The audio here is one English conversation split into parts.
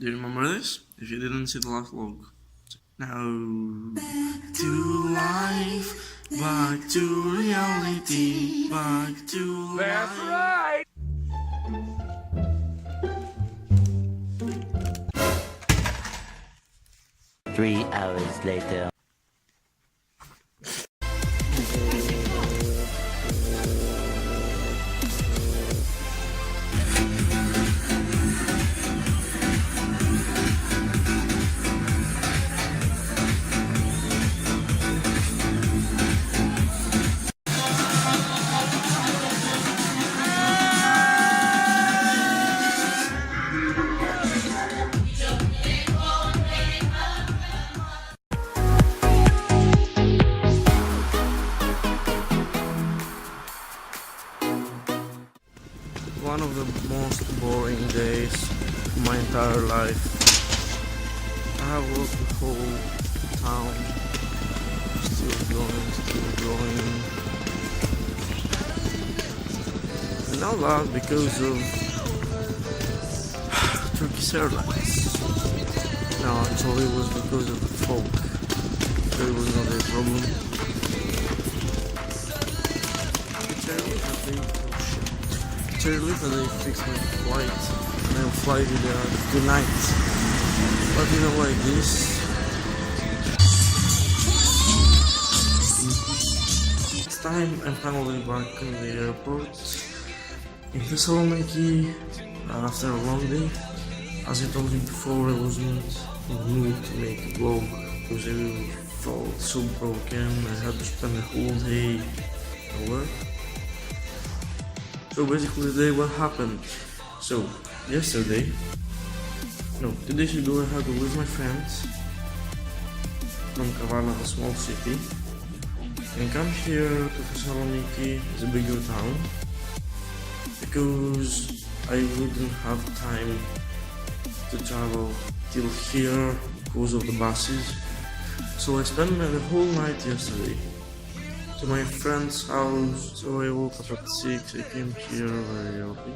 Do you remember this? If you didn't see the last vlog. Now, back to life, back to reality, back to That's life. right! 3 hours later. One of the most boring days of my entire life. I have walked the whole town, still going. And all that because of Turkish Airlines. No, actually it was because of the fog. So it was not a problem. It's early that they fixed my flight, and I'll fly you there tonight. But you know like this. This time I'm finally back in the airport in Thessaloniki after a long day. As I told you before, I was not in the mood to make a vlog because I felt so broken. I had to spend the whole day at work. So basically today what happened? So yesterday, no, 2 days ago I had to leave my friends from Kavala, a small city, and come here to Thessaloniki, it's a bigger town, because I wouldn't have time to travel till here because of the buses. So I spent the whole night yesterday to my friend's house. So I woke up at 6, I came here very early,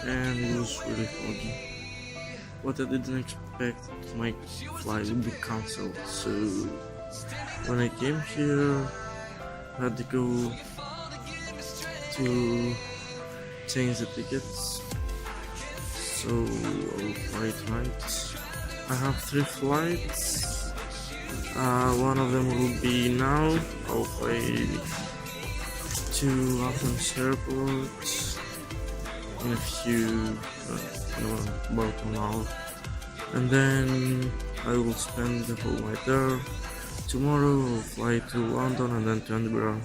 and it was really foggy. But I didn't expect my flight would be cancelled, so when I came here I had to go to change the tickets, so I'll fly tonight. I have 3 flights. One of them will be now. I'll fly to Athens Airport in a few, about an hour, and then I will spend the whole night there. Tomorrow I'll fly to London and then to Edinburgh.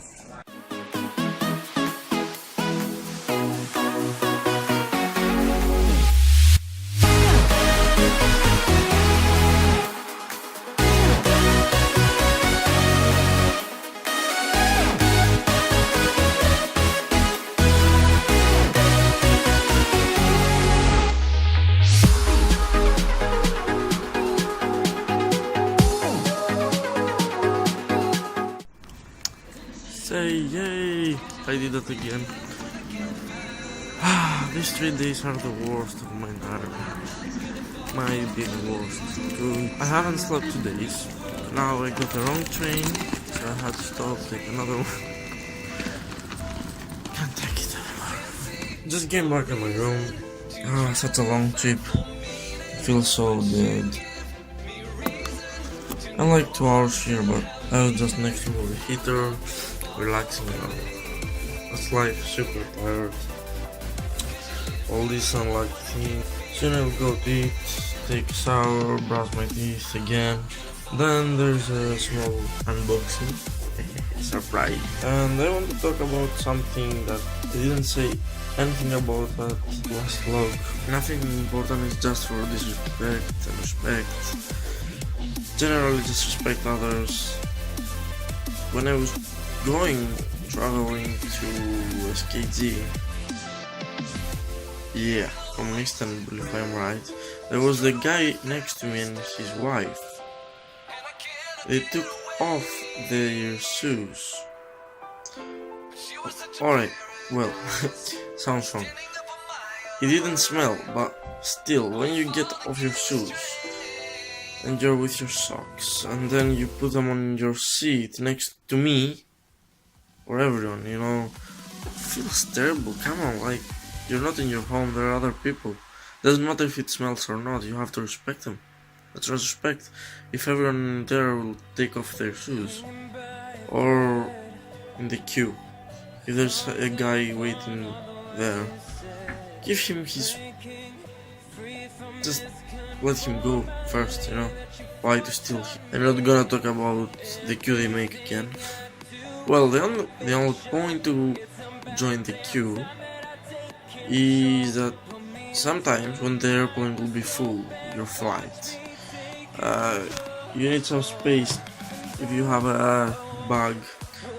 Say yay! I did it again. These 3 days are the worst of my entire life. Might be the worst. I haven't slept 2 days. Now I got the wrong train, so I had to stop, take another one. Can't take it anymore. Just came back in my room. Such a long trip. I feel so dead. I'm like 2 hours here, but I was just next to the heater, relaxing now. That's life, super tired. All this sunlight thing. Soon I'll go to eat, take a shower, brush my teeth again. Then there's a small unboxing. Surprise. And I want to talk about something that I didn't say anything about that last vlog. Nothing important, is just for disrespect and respect. Generally disrespect others. When I was traveling to SKG, yeah, from Istanbul if I'm right, there was the guy next to me and his wife. They took off their shoes. Alright, well, sounds wrong. He didn't smell, but still, when you get off your shoes and you're with your socks and then you put them on your seat next to me or everyone, you know, it feels terrible. Come on, like, you're not in your home, there are other people. Doesn't matter if it smells or not, you have to respect them. That's respect. If everyone there will take off their shoes, or in the queue, if there's a guy waiting there, give him his... just let him go first, you know. Why to steal him? I'm not gonna talk about the queue they make again. Well, the only point to join the queue is that sometimes when the airplane will be full, your flight, you need some space. If you have a bag,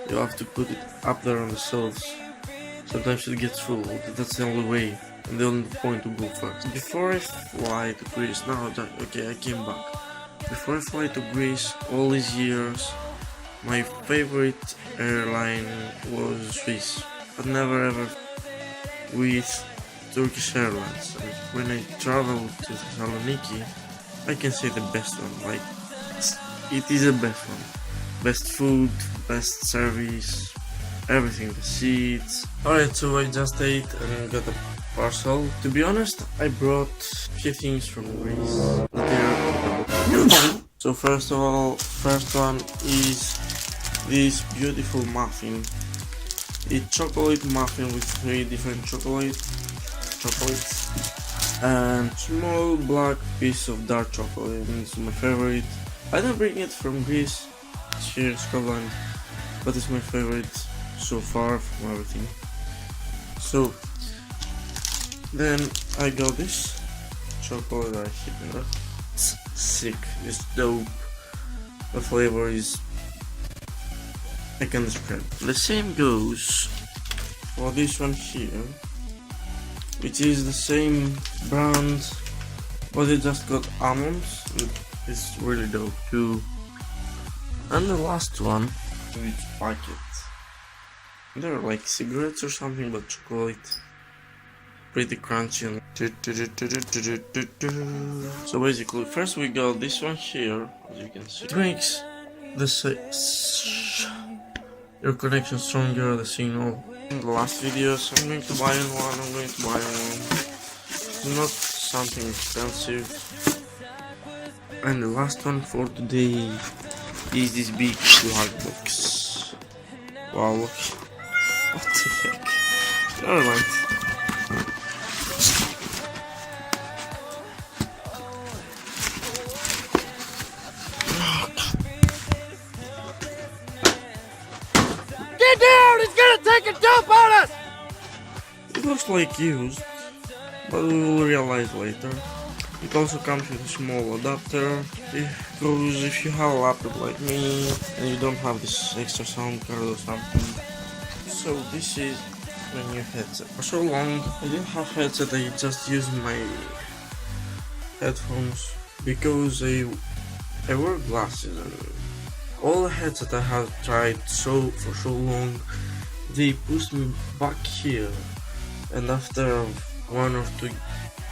you have to put it up there on the shelves. Sometimes it gets full, that's the only way and the only point to go first. Before I fly to Greece, okay, I came back. Before I fly to Greece, all these years, my favorite airline was Swiss, but never ever with Turkish Airlines. And when I traveled to Thessaloniki, I can say the best one, like, it is the best one. Best food, best service, everything, the seats. Alright, so I just ate and got a parcel. To be honest, I brought a few things from Greece that they are. So first of all, first one is this beautiful muffin. It's chocolate muffin with 3 different chocolates and small black piece of dark chocolate. And it's my favorite. I don't bring it from Greece, it's here in Scotland, but it's my favorite so far from everything. So then I got this chocolate right here. It's sick, it's dope. The flavor is, I can describe. The same goes for this one here, which is the same brand, but it just got almonds. It's really dope too. And the last one, which packet. They're like cigarettes or something, but chocolate. Pretty crunchy. So basically, first we got this one here, as you can see. It makes your connection stronger, the signal. In the last videos, I'm going to buy one. It's not something expensive. And the last one for today is this big black box. Wow, look. What the heck? Never mind. Get down! He's gonna take a dump on us! It looks like used, but we will realize later. It also comes with a small adapter, because if you have a laptop like me and you don't have this extra sound card or something. So this is my new headset. For so long I didn't have headset, I just used my headphones because I wear glasses, and all the headset I have tried for so long, they pushed me back here, and after 1 or 2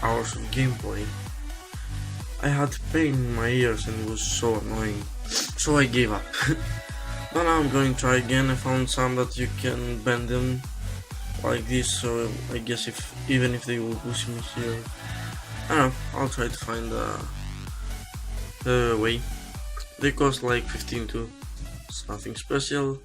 hours of gameplay I had pain in my ears and it was so annoying, so I gave up. But now I'm going to try again. I found some that you can bend them like this, so I guess even if they will push me here, I don't know, I'll try to find a way. They cost like 15 too, it's nothing special.